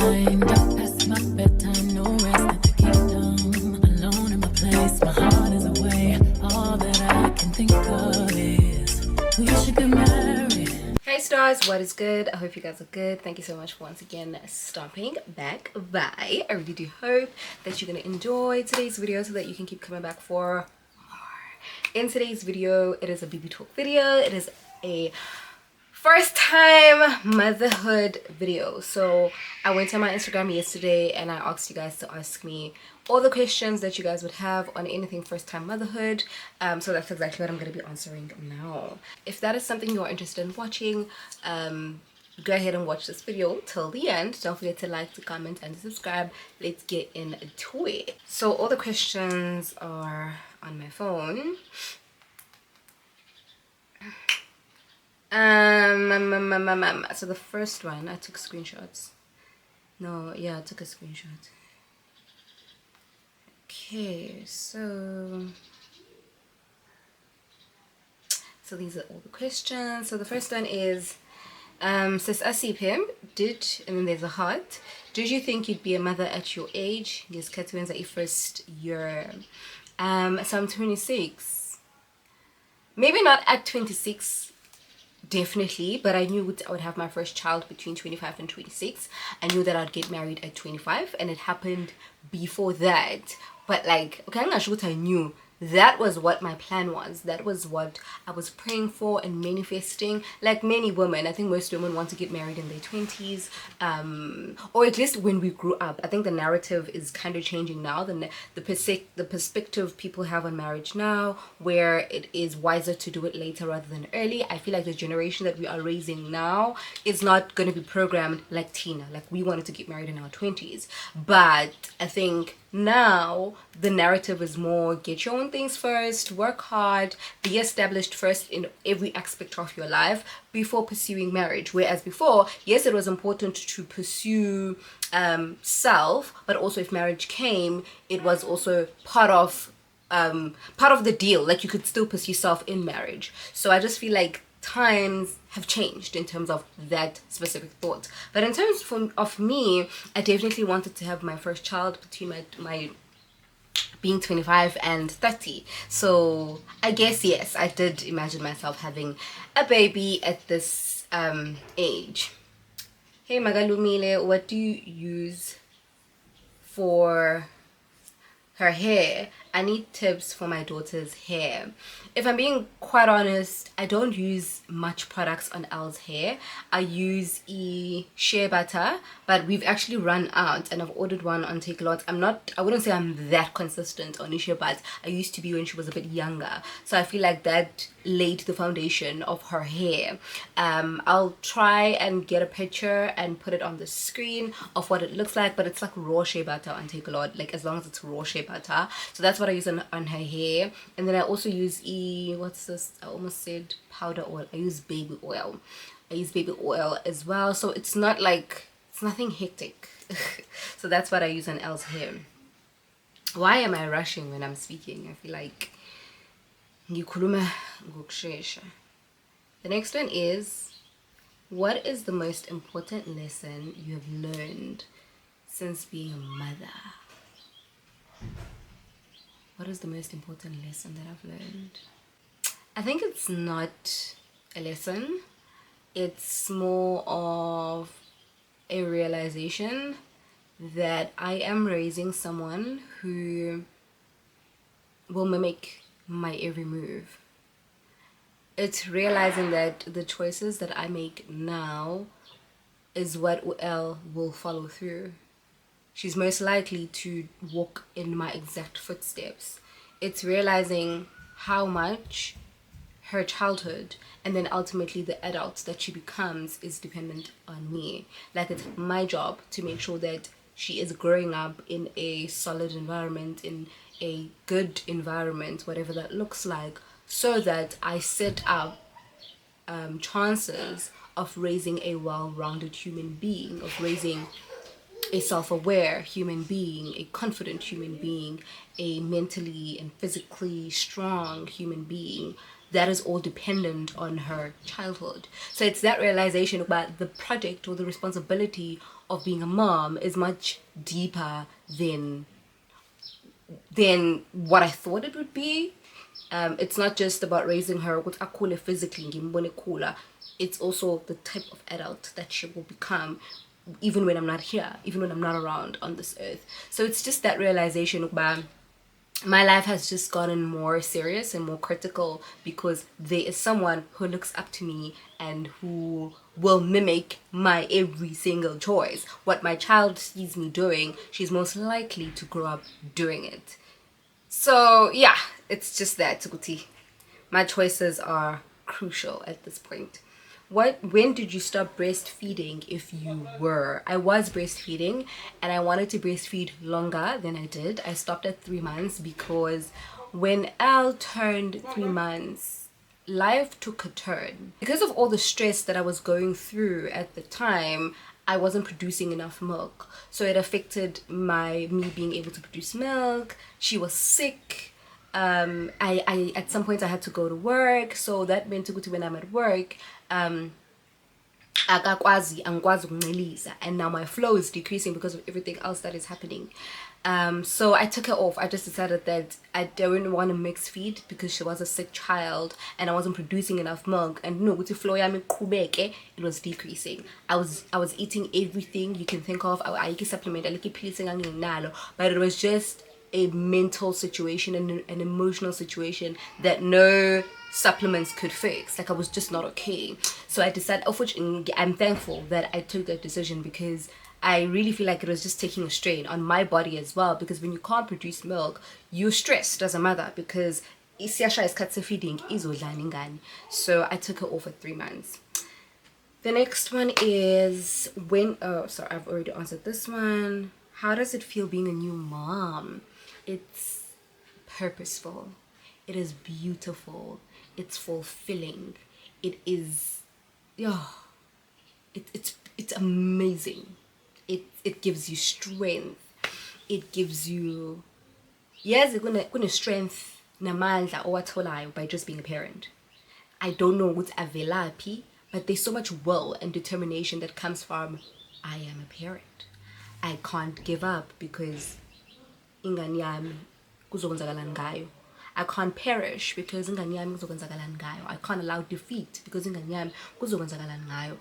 mind. Up past my bedtime, no rest at the kingdom. Alone in my place, my heart is away. All that I can think of is we should get married. Hey stars, what is good? I hope you guys are good. Thank you so much for once again stopping back by. I really do hope that you're going to enjoy today's video so that you can keep coming back for more. In today's video, it is a BB talk video. It is a first time motherhood video. So I went on my Instagram yesterday and I asked you guys to ask me all the questions that you guys would have on anything first time motherhood. So that's exactly what I'm going to be answering now. If that is something you're interested in watching, go ahead and watch this video till the end. Don't forget to like, to comment, and to subscribe. Let's get into it. So all the questions are on my phone. So the first one, I took screenshots. I took a screenshot. Okay, so these are all the questions. So the first one is says asiphest, and then there's a heart. Did you think you'd be a mother at your age? Yes, Katwin's at your first year. So I'm 26. Maybe not at 26. Definitely, but I knew I would have my first child between 25 and 26. I knew that I'd get married at 25, and it happened before that. But like, okay, I'm not sure what I knew. That was what my plan was. That was what I was praying for and manifesting. Like many women, I think most women want to get married in their 20s, or at least when we grew up. I think the narrative is kind of changing now. The perspective people have on marriage now, where it is wiser to do it later rather than early. I feel like the generation that we are raising now is not going to be programmed like Tina. Like we wanted to get married in our 20s, but I think now the narrative is more get your own things first, work hard, be established first in every aspect of your life before pursuing marriage. Whereas before, yes, it was important to pursue self, but also if marriage came, it was also part of the deal. Like you could still pursue self in marriage. So I just feel like times have changed in terms of that specific thought. But in terms of me, I definitely wanted to have my first child between my being 25 and 30. So I guess yes, I did imagine myself having a baby at this age. Hey Magalumile, what do you use for her hair? I need tips for my daughter's hair. If I'm being quite honest, I don't use much products on Elle's hair. I use shea butter, but we've actually run out and I've ordered one on Takealot. I wouldn't say I'm that consistent on shea butter. I used to be when she was a bit younger. So I feel like that laid the foundation of her hair. I'll try and get a picture and put it on the screen of what it looks like, but it's like raw shea butter on Takealot, like as long as it's raw shea butter. So that's what I use on her hair. And then I also use what's this? I almost said powder oil. I use baby oil. As well. So it's not like, it's nothing hectic. So that's what I use on Elle's hair. Why am I rushing when I'm speaking? I feel like ngikhuluma ngokushesha. The next one is, what is the most important lesson you have learned since being a mother? What is the most important lesson that I've learned? I think it's not a lesson. It's more of a realization that I am raising someone who will mimic my every move. It's realizing that the choices that I make now is what Elle will follow through. She's most likely to walk in my exact footsteps. It's realizing how much her childhood and then ultimately the adult that she becomes is dependent on me. Like it's my job to make sure that she is growing up in a solid environment, in a good environment, whatever that looks like, so that I set up chances of raising a well-rounded human being, of raising a self-aware human being, a confident human being, a mentally and physically strong human being that is all dependent on her childhood. So it's that realization about the project or the responsibility of being a mom is much deeper than what I thought it would be. It's not just about raising her with akule physically, ngimbone khula. It's also the type of adult that she will become, even when I'm not here, even when I'm not around on this earth. So it's just that realization about my life has just gotten more serious and more critical because there is someone who looks up to me and who will mimic my every single choice. What my child sees me doing, she's most likely to grow up doing it. So yeah, it's just that, Tukuti. My choices are crucial at this point. When did you stop breastfeeding, if you were? I was breastfeeding and I wanted to breastfeed longer than I did. I stopped at 3 months because when Al turned 3 months, life took a turn. Because of all the stress that I was going through at the time, I wasn't producing enough milk. So it affected me being able to produce milk. She was sick. I at some point I had to go to work, so that meant to when I'm at work, angikwazi ukuncelisa, and now my flow is decreasing because of everything else that is happening. So I took her off. I just decided that I didn't want to mix feed because she was a sick child and I wasn't producing enough milk, and no, with the flow it was decreasing. I was eating everything you can think of. I eat supplement, I like it, but it was just a mental situation and an emotional situation that no supplements could fix. Like, I was just not okay. So I decided, of which I'm thankful that I took that decision, because I really feel like it was just taking a strain on my body as well, because when you can't produce milk, you're stressed as a mother because isiyasha isikhathi feeding izodlani ingane. So I took her off at 3 months. The next one is sorry, I've already answered this one. How does it feel being a new mom? It's purposeful. It is beautiful. It's fulfilling. It is, it's amazing. It gives you strength. It gives you, yes, kuna strength namandla owatholayo by just being a parent. I don't know what's avelaphi, but there's so much will and determination that comes from, I am a parent. I can't give up because ingane yami kuzokwenzakalani ngayo. I can't perish because ingane yami kuzokwenzakalani ngayo. I can't allow defeat because ingane yami kuzokwenzakalani ngayo.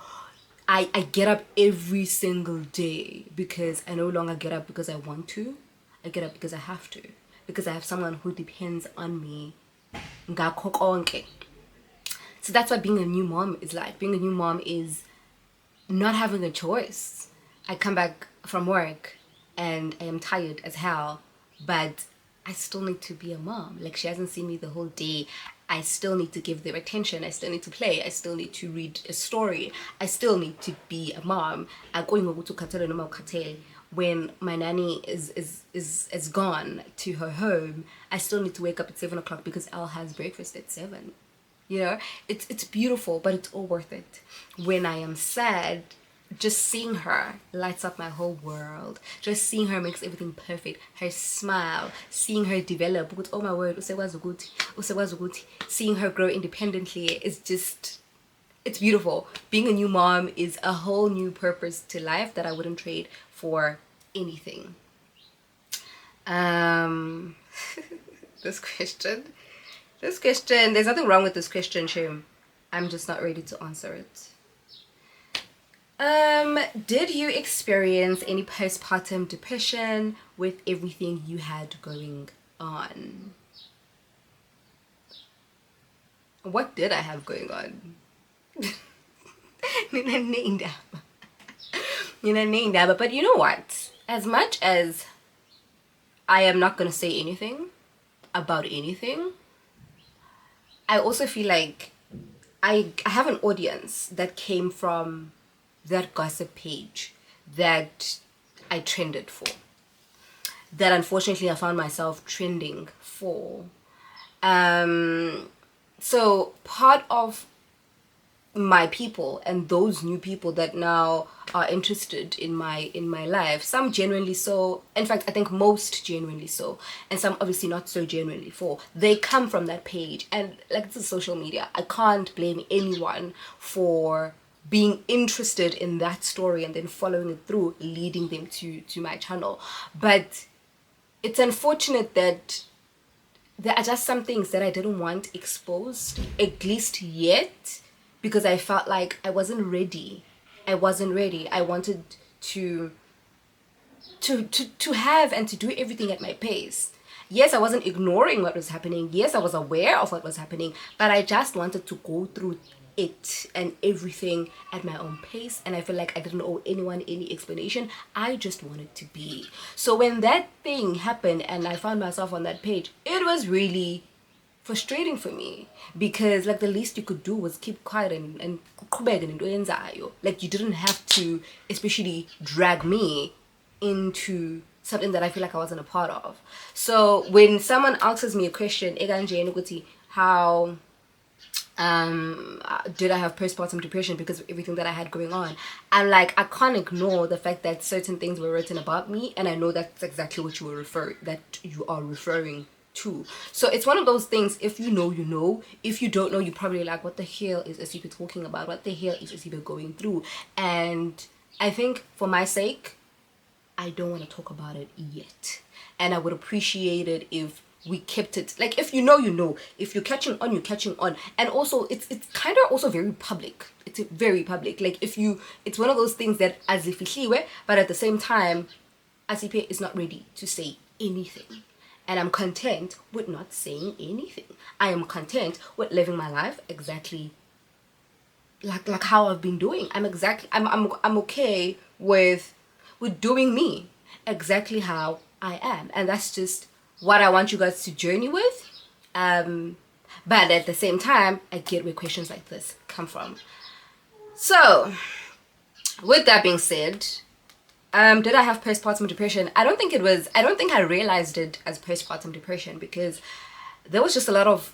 I get up every single day because I no longer get up because I want to. I get up because I have to. Because I have someone who depends on me. Ngakho konke. So that's what being a new mom is like. Being a new mom is not having a choice. I come back from work and I am tired as hell, but I still need to be a mom. Like, she hasn't seen me the whole day. I still need to give them attention. I still need to play. I still need to read a story. I still need to be a mom. When my nanny is gone to her home, I still need to wake up at 7 o'clock because Elle has breakfast at 7. You know, it's beautiful, but it's all worth it. When I am sad, just seeing her lights up my whole world. Just seeing her makes everything perfect. Her smile, seeing her develop. Oh my word, seeing her grow independently is just, it's beautiful. Being a new mom is a whole new purpose to life that I wouldn't trade for anything. This question, there's nothing wrong with this question, Shim. I'm just not ready to answer it. Did you experience any postpartum depression with everything you had going on? What did I have going on? But you know what? As much as I am not going to say anything about anything, I also feel like I have an audience that came from that gossip page that I trended for, that unfortunately I found myself trending for. So part of my people and those new people that now are interested in my life. Some genuinely so, in fact I think most genuinely so, and some obviously not so genuinely. For they come from that page, and like, this is social media. I can't blame anyone for being interested in that story and then following it through, leading them to my channel. But it's unfortunate that there are just some things that I didn't want exposed, at least yet, because I felt like I wasn't ready. I wanted to have and to do everything at my pace. Yes, I wasn't ignoring what was happening. Yes, I was aware of what was happening, but I just wanted to go through it and everything at my own pace, and I feel like I didn't owe anyone any explanation. I just wanted to be. So when that thing happened and I found myself on that page, it was really frustrating for me, because like the least you could do was keep quiet and like you didn't have to especially drag me into something that I feel like I wasn't a part of. So when someone asks me a question, how did I have postpartum depression because of everything that I had going on, I'm like, I can't ignore the fact that certain things were written about me, and I know that's exactly what you are referring to. So it's one of those things. If you know, you know. If you don't know, you're probably like, what the hell is Asipe talking about? What the hell is Asipe going through? And I think for my sake, I don't want to talk about it yet, and I would appreciate it if we kept it, like, if you know, you know. If you're catching on, you're catching on. And also it's kind of also very public. It's very public. Like, it's one of those things that as if but at the same time, Asipe is not ready to say anything, and I'm content with not saying anything. I am content with living my life exactly like how I've been doing. I'm okay with doing me exactly how I am, and that's just what I want you guys to journey with. But at the same time, I get where questions like this come from. So with that being said, did I have postpartum depression? I don't think I realized it as postpartum depression, because there was just a lot of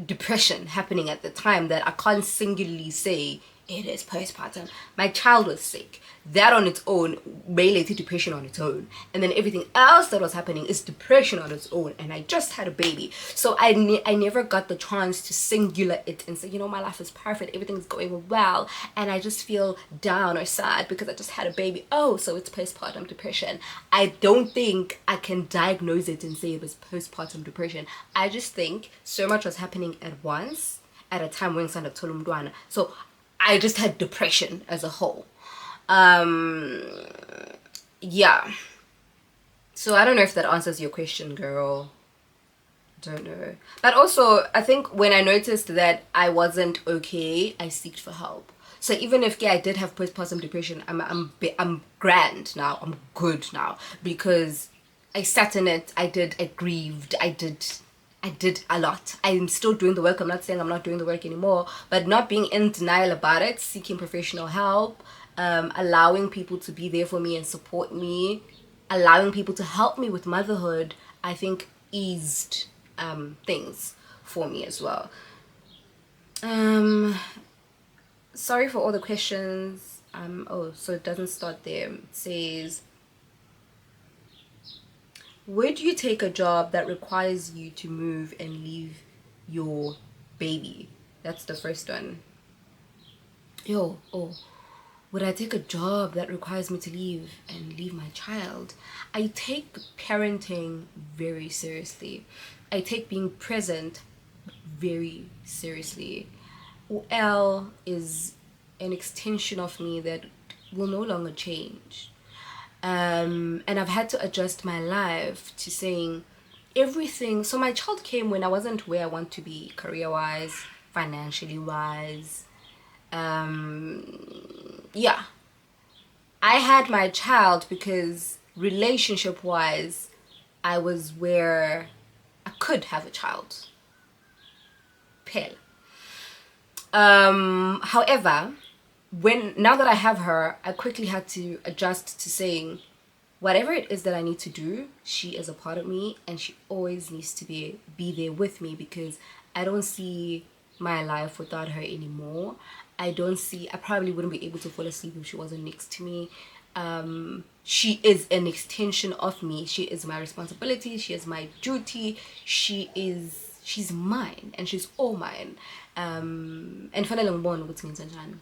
depression happening at the time that I can't singularly say it is postpartum. My child was sick. That on its own related depression on its own, and then everything else that was happening is depression on its own. And I just had a baby, so I never got the chance to singular it and say, you know, my life is perfect, everything's going well, and I just feel down or sad because I just had a baby. Oh, so it's postpartum depression. I don't think I can diagnose it and say it was postpartum depression. I just think so much was happening at once at a time when so I just had depression as a whole. Yeah, so I don't know if that answers your question, girl. Don't know. But also, I think when I noticed that I wasn't okay, I sought for help. So even if I did have postpartum depression, I'm grand now. I'm good now, because I sat in it. I grieved. I did a lot. I'm still doing the work. I'm not saying I'm not doing the work anymore, but not being in denial about it, seeking professional help, allowing people to be there for me and support me, allowing people to help me with motherhood, I think eased things for me as well. Sorry for all the questions. Oh, so it doesn't start there. It says, would you take a job that requires you to move and leave your baby? That's the first one. Would I take a job that requires me to leave my child? I take parenting very seriously. I take being present very seriously. OL is an extension of me that will no longer change. And I've had to adjust my life to saying everything. So my child came when I wasn't where I want to be, career-wise, financially wise. Yeah, I had my child because relationship wise I was where I could have a child. Pale. However, now that I have her, I quickly had to adjust to saying whatever it is that I need to do, she is a part of me, and she always needs to be there with me, because I don't see my life without her anymore. I probably wouldn't be able to fall asleep if she wasn't next to me. She is an extension of me. She is my responsibility. She is my duty. She's mine, and she's all mine. And fanele ngibone ukuthi ngenza njani.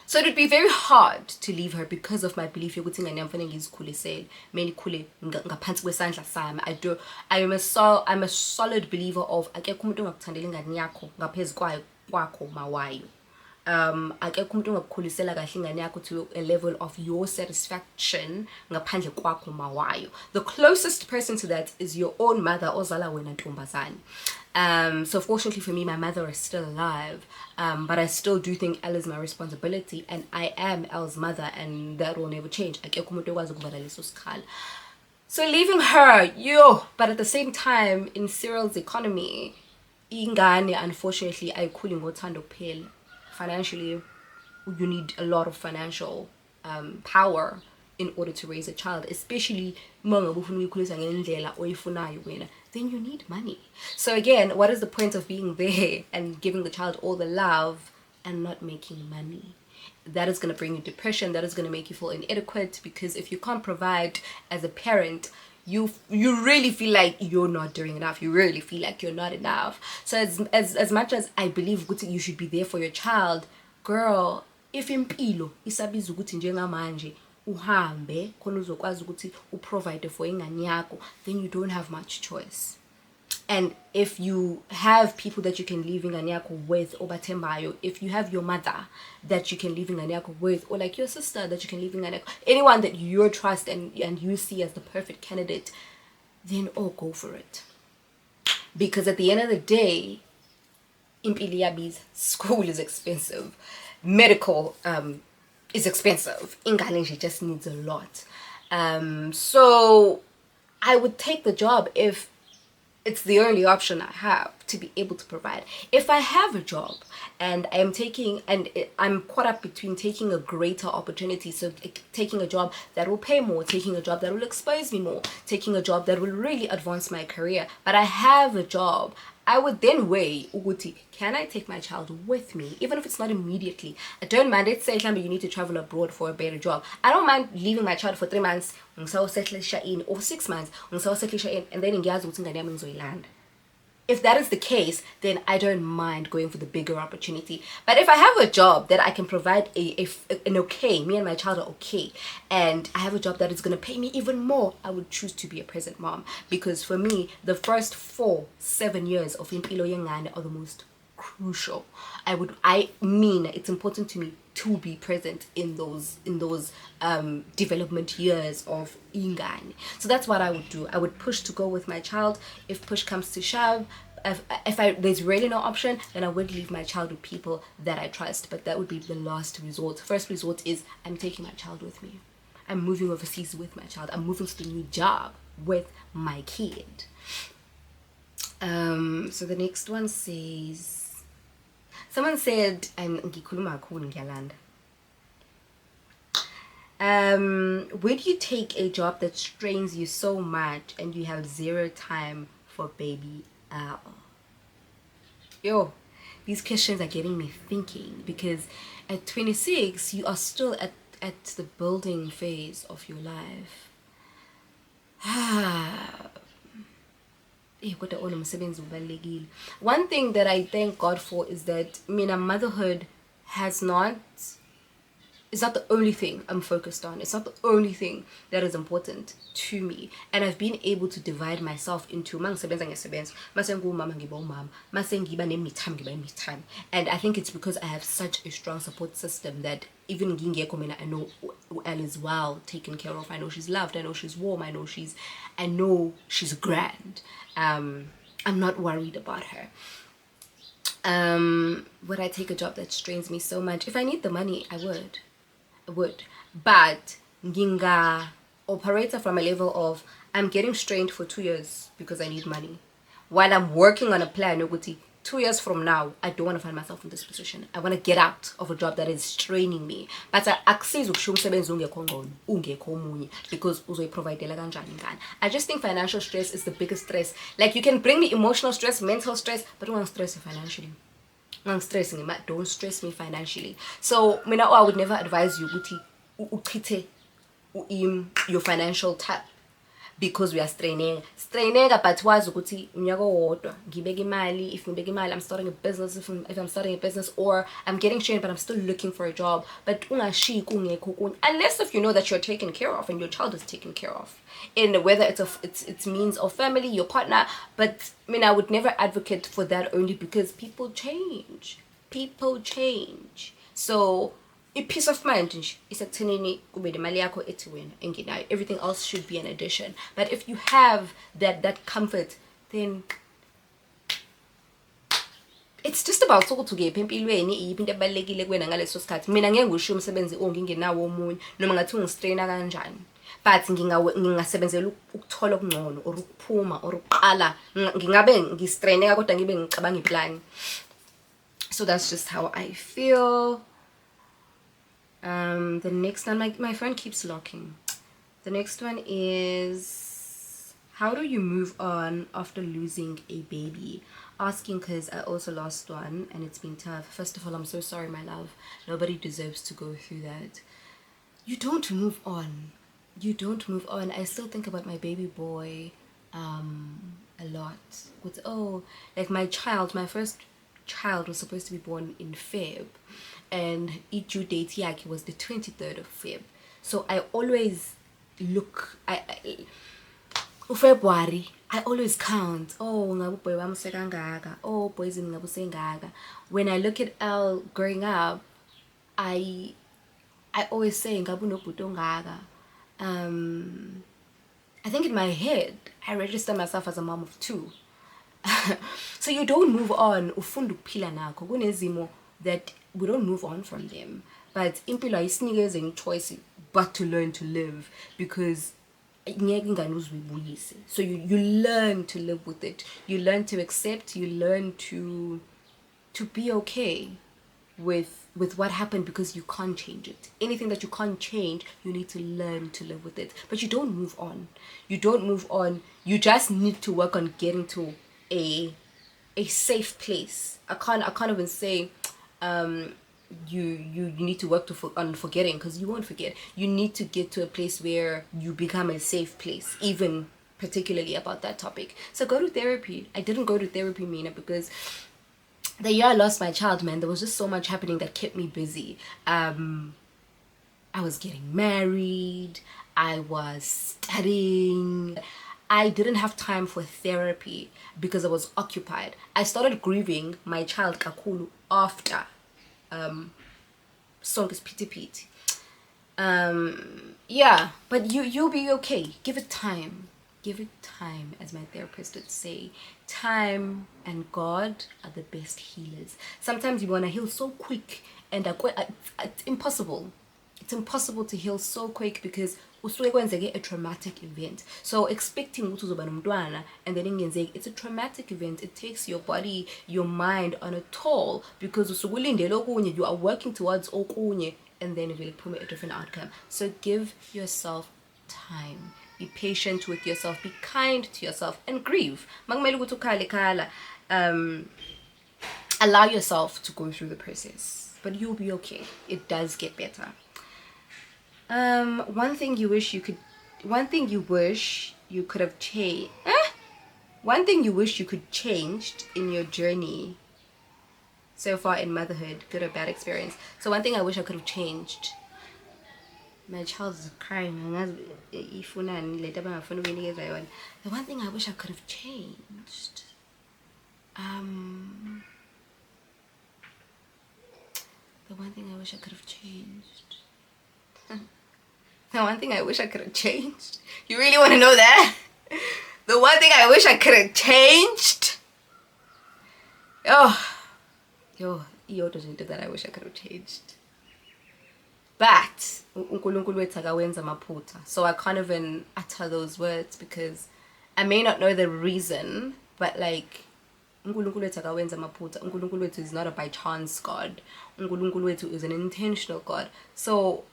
So it would be very hard to leave her because of my belief yokuthi ingane yami fanele ngizikhulisele mina ikhule ngaphansi kwesandla sami. I'm a solid believer of akekho umuntu ongakuthandela ingane yakho ngaphezulu kwakho mawayo. Akekho umuntu ongakukhulisela kahle ingane yakho to a level of your satisfaction ngaphandle kwakho mawayo. The closest person to that is your own mother ozala wena ntombazane. So fortunately for me, my mother is still alive, but I still do think Elle is my responsibility, and I am Elle's mother, and that will never change. So leaving her, but at the same time, in Cyril's economy, ingane, unfortunately, ayikhuli ngothando kuphela. Financially, you need a lot of financial power in order to raise a child, especially then you need money. So again, what is the point of being there and giving the child all the love and not making money? That is going to bring you depression. That is going to make you feel inadequate, because if you can't provide as a parent, you really feel like you're not doing enough. You really feel like you're not enough. So as much as I believe you should be there for your child, girl, if impilo isabiza ukuthi njengamanje uhambe khona uzokwazi ukuthi uprovide for ingane yakho, then you don't have much choice. And if you have people that you can leave ingane yakho with, obathembayo, if you have your mother that you can leave ingane yakho with, or like your sister that you can leave ingane yakho, anyone that you trust and you see as the perfect candidate, then go for it. Because at the end of the day, impilo yabiza, school is expensive, medical is expensive. Ingane, she just needs a lot. So I would take the job if it's the only option I have to be able to provide. If I have a job and I'm caught up between taking a greater opportunity, so taking a job that will pay more, taking a job that will expose me more, taking a job that will really advance my career, but I have a job, I would then weigh, Uguti, can I take my child with me? Even if it's not immediately. I don't mind. Let's say you need to travel abroad for a better job. I don't mind leaving my child for 3 months, or 6 months, and then in land. If that is the case, then I don't mind going for the bigger opportunity. But if I have a job that I can provide an okay, me and my child are okay, and I have a job that is going to pay me even more, I would choose to be a present mom. Because for me, the first 4-7 years of impilo yengane are the most crucial. It's important to me to be present in those development years of ingane. So that's what I would do. I would push to go with my child. If push comes to shove, if there's really no option, then I would leave my child with people that I trust. But that would be the last resort. First resort is I'm taking my child with me. I'm moving overseas with my child. I'm moving to the new job with my kid. So the next one says, someone said, would you take a job that strains you so much and you have zero time for baby L? These questions are getting me thinking, because at 26 you are still at the building phase of your life. One thing that I thank God for is that motherhood is not the only thing I'm focused on. It's not the only thing that is important to me. And I've been able to divide myself into and I think it's because I have such a strong support system that even I know Elle is well taken care of. I know she's loved. I know she's warm. I know she's grand. I'm not worried about her. Would I take a job that strains me so much? If I need the money, I would. But nginga operator from a level of I'm getting strained for 2 years because I need money, while I'm working on a plan. 2 years from now, I don't want to find myself in this position. I want to get out of a job that is straining me. But because I just think financial stress is the biggest stress. Like, you can bring me emotional stress, mental stress, but I don't want to stress you financially. stressing, don't stress me financially. So I would never advise you ukuthi uchithe your financial tap because we are straining, but wazi ukuthi unyaka owodwa ngibeka imali. If ngibeka imali, I'm starting a business. If I'm starting a business, or I'm getting trained but I'm still looking for a job. But ungashi kungekho kunye, unless if you know that you're taken care of and your child is taken care of, in whether it's means of family, your partner. But I would never advocate for that, only because people change. So a peace of mind is ekuthenini kube nemali yakho ethi wena engenayo. Everything else should be an addition. But if you have that comfort, then it's just about ukuthi ukephi empilweni, iyiphi into ebalekile kuwena ngaleso sikhathi. Mina ngeke ngisho umsebenzi ongingenawo omunye noma ngathi ungistraina kanjani, but ngingasebenzela ukuthola okungcono or ukuphuma or ukuqala. Ngingabe ngistraineka kodwa ngibe ngicabanga iplan. So that's just how I feel. The next one, my phone keeps locking. The next one is, how do you move on after losing a baby? Asking because I also lost one and it's been tough. First of all, I'm so sorry, my love. Nobody deserves to go through that. You don't move on. I still think about my baby boy a lot. Like my first child was supposed to be born in Feb, and each due date yakhe was the 23rd of Feb. So I always look, February, I always count. Ngabu boy wami sekangaka. Boys in ngabu sengaka. When I look at Elle growing up, I always say ngabu no ngaka. I think in my head I register myself as a mom of 2. So you don't move on. Ufunda ukuphila nakho kunezimo that we don't move on from them. But impilo ayisinikeze any choice but to learn to live, because so you learn to live with it. You learn to accept. You learn to be okay with what happened, because you can't change it. Anything that you can't change, you need to learn to live with it. But you don't move on. You just need to work on getting to a safe place. I can't even say you need to work on forgetting, because you won't forget. You need to get to a place where you become a safe place, even particularly about that topic. So go to therapy. I didn't go to therapy, Mina, because the year I lost my child, man, there was just so much happening that kept me busy. I was getting married, I was studying. I didn't have time for therapy because I was occupied. I started grieving my child Kakulu after Sonke's Piti. Yeah, but you'll be okay. Give it time, as my therapist would say. Time and God are the best healers. Sometimes you want to heal so quick, and it's impossible. It's impossible to heal so quick, because usuke kwenzeke a traumatic event. So expecting ukuthi uzoba nomntwana and then ingenzeki, it's a traumatic event. It takes your body, your mind on a toll, because usuke ulindele okunye, you are working towards okunye, and then it will put a different outcome. So give yourself time. Be patient with yourself. Be kind to yourself, and grieve. Makumele ukuthi ukhale khala. Allow yourself to go through the process, but you'll be okay. It does get better. One thing you wish you could have changed. One thing you wish you could changed in your journey so far in motherhood, good or bad experience. So one thing I wish I could have changed. My child is crying. The one thing I wish I could have changed. The one thing I wish I could have changed. The one thing I wish I could have changed. You really want to know that? The one thing I wish I could have changed. Yo doesn't do that. I wish I could have changed. But uNkulunkulu wethu akawenza amaphutha. So I can't even utter those words, because I may not know the reason, but like, uNkulunkulu wethu akawenza amaphutha. uNkulunkulu wethu is not a by chance God. uNkulunkulu wethu is an intentional God. So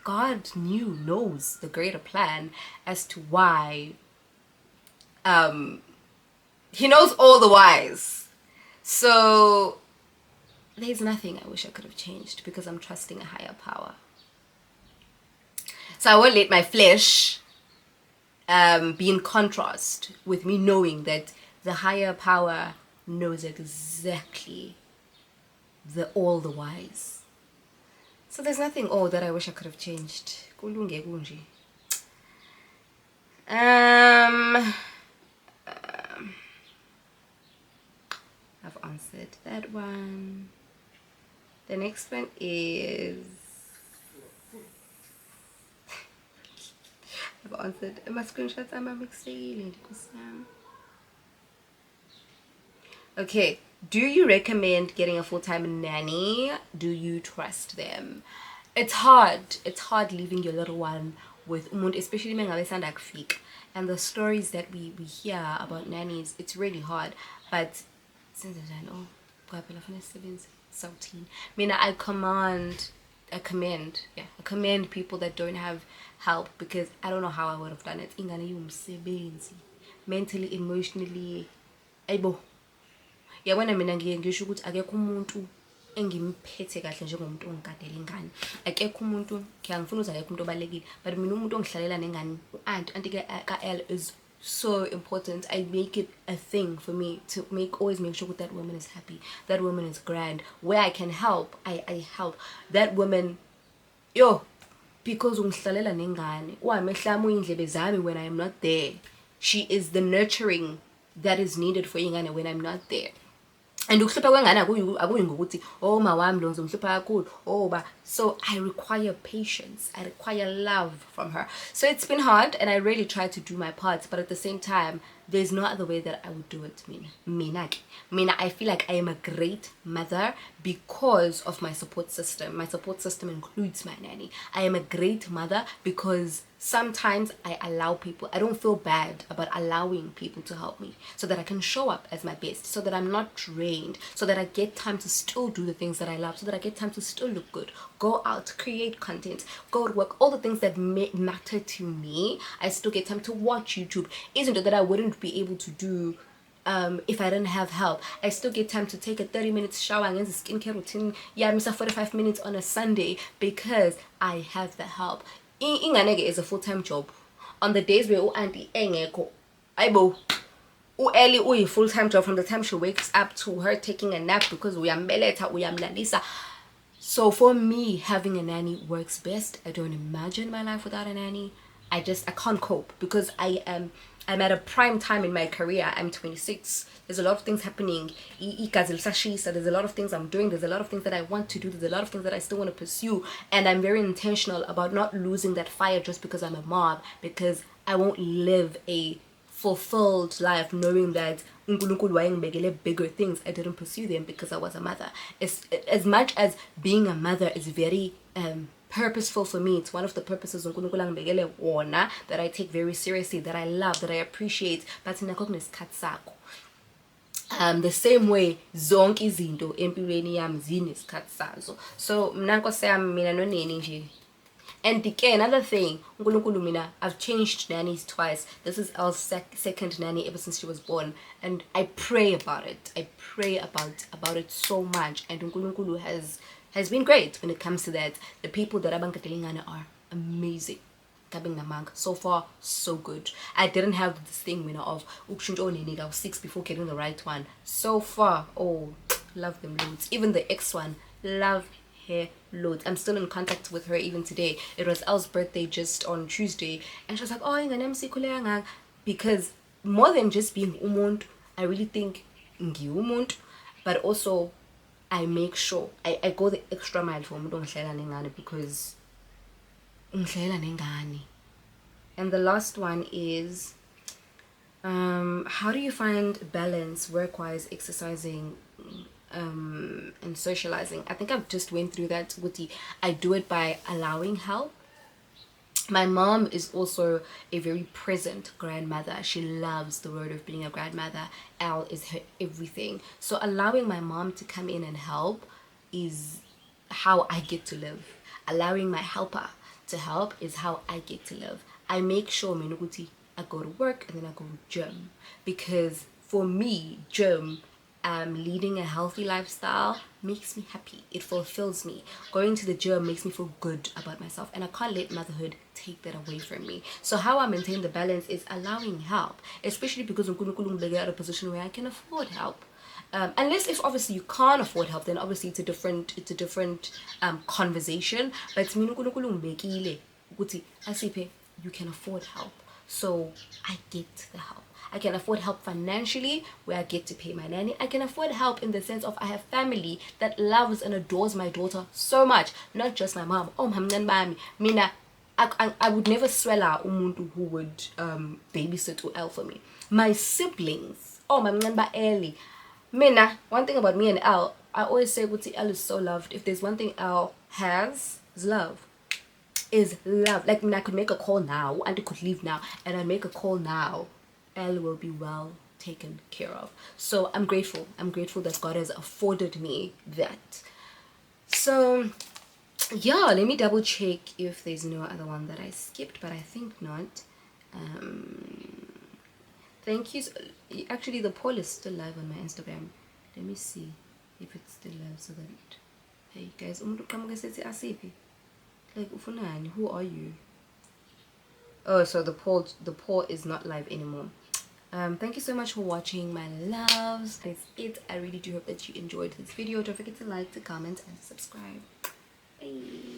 God knows the greater plan as to why He knows all the whys. So there's nothing I wish I could have changed because I'm trusting a higher power. So I won't let my flesh be in contrast with me knowing that the higher power knows exactly all the whys. So there's nothing that I wish I could have changed. Kulunge kunje. I've answered that one. The next one is I've answered my screenshots. I'm excited. Okay, do you recommend getting a full-time nanny? Do you trust them? It's hard leaving your little one with umuntu, especially mengabe sanda kufika. And the stories that we hear about nannies, it's really hard. But since I know I commend people that don't have help, because I don't know how I would have done it. Mentally, emotionally, able. Yabona mina ngisho ukuthi akekho umuntu engimphethe kahle njengomuntu ongigadela ingane. Akekho umuntu ngiyangifuna ukuthi akekho umuntu obalekile, but mina umuntu ongihlalela nengane, auntie ka L is so important. I make it a thing for me to always make sure that woman is happy, that woman is grand. Where I can help, I help that woman. Because ungihlalela nengane, wamehlama indlebe zami when I am not there. She is the nurturing that is needed for ingane when I'm not there. And ukuhlupha kwengane akuyi ngokuthi mawami lo ngizomhlupha kakhulu so I require patience, I require love from her. So it's been hard, and I really try to do my part, but at the same time there's no other way that I would do it. Mina I feel like I am a great mother because of my support system. My support system includes my nanny. I am a great mother because sometimes I don't feel bad about allowing people to help me, so that I can show up as my best, so that I'm not drained, so that I get time to still do the things that I love, so that I get time to still look good, go out, create content, go to work, all the things that matter to me. I still get time to watch YouTube. Isn't it that I wouldn't be able to do if I didn't have help? I still get time to take a 30-minute shower and get a skincare routine. Yeah, I miss 45 minutes on a Sunday because I have the help. Inganege is a full-time job. On the days where auntie engeko, aibo, Ellie uyi full-time job from the time she wakes up to her taking a nap, because uyambeleta, uyamlalisa. So for me, having a nanny works best. I don't imagine my life without a nanny. I can't cope, because I'm at a prime time in my career. I'm 26. There's a lot of things happening. There's a lot of things I'm doing. There's a lot of things that I want to do. There's a lot of things that I still want to pursue. And I'm very intentional about not losing that fire just because I'm a mom, because I won't live a fulfilled life knowing that bigger things, I didn't pursue them because I was a mother. As much as being a mother is very purposeful for me, it's one of the purposes that I take very seriously, that I love, that I appreciate. But the same way zonke izinto empilweni yami zinesikhathi sazo. So mina Nkosi yami, mina noneni nje. And again, another thing, I've changed nannies twice. This is our second nanny ever since she was born, and I pray about it. I pray about it so much, and Nkulunkulu has been great when it comes to that. The people that abankatelingana are amazing. So far, so good. I didn't have this thing, of I was 6 before getting the right one. So far, love them loads. Even the ex one, love her loads. I'm still in contact with her even today. It was Elle's birthday just on Tuesday, and she was like, because more than just being umuntu, I really think umuntu, but also I make sure I go the extra mile for umuntu because and the last one is how do you find balance work-wise, exercising and socializing? I think I've just went through that with I do it by allowing help. My mom is also a very present grandmother. She loves the word of being a grandmother. Elle is her everything. So allowing my mom to come in and help is how I get to live. Allowing my helper to help is how I get to live. I make sure I go to work and then I go to gym, because for me, Germ, leading a healthy lifestyle makes me happy. It fulfills me. Going to the gym makes me feel good about myself, and I can't let motherhood take that away from me. So how I maintain the balance is allowing help, especially because I'm at a position where I can afford help. Unless if obviously you can't afford help, then obviously it's a different conversation. But you can afford help, so I get the help. I can afford help financially, where I get to pay my nanny. I can afford help in the sense of I have family that loves and adores my daughter so much. Not just my mom. Oh, Mina, I would never swallow umuntu who would babysit or for me. My siblings. Oh, my mnamba early. Mina, one thing about me and Elle, I always say Elle is so loved. If there's one thing Elle has, is love. Is love. Like, I could make a call now, and I could leave now, and I make a call now, Elle will be well taken care of. So I'm grateful. I'm grateful that God has afforded me that. So yeah, let me double check if there's no other one that I skipped, but I think not. Thank you. Actually, the poll is still live on my Instagram. Let me see if it's still live so that, hey guys, like, ufunani, who are you? Oh, so the poll is not live anymore. Thank you so much for watching, my loves. That's it. I really do hope that you enjoyed this video. Don't forget to like, to comment, and subscribe. Bye.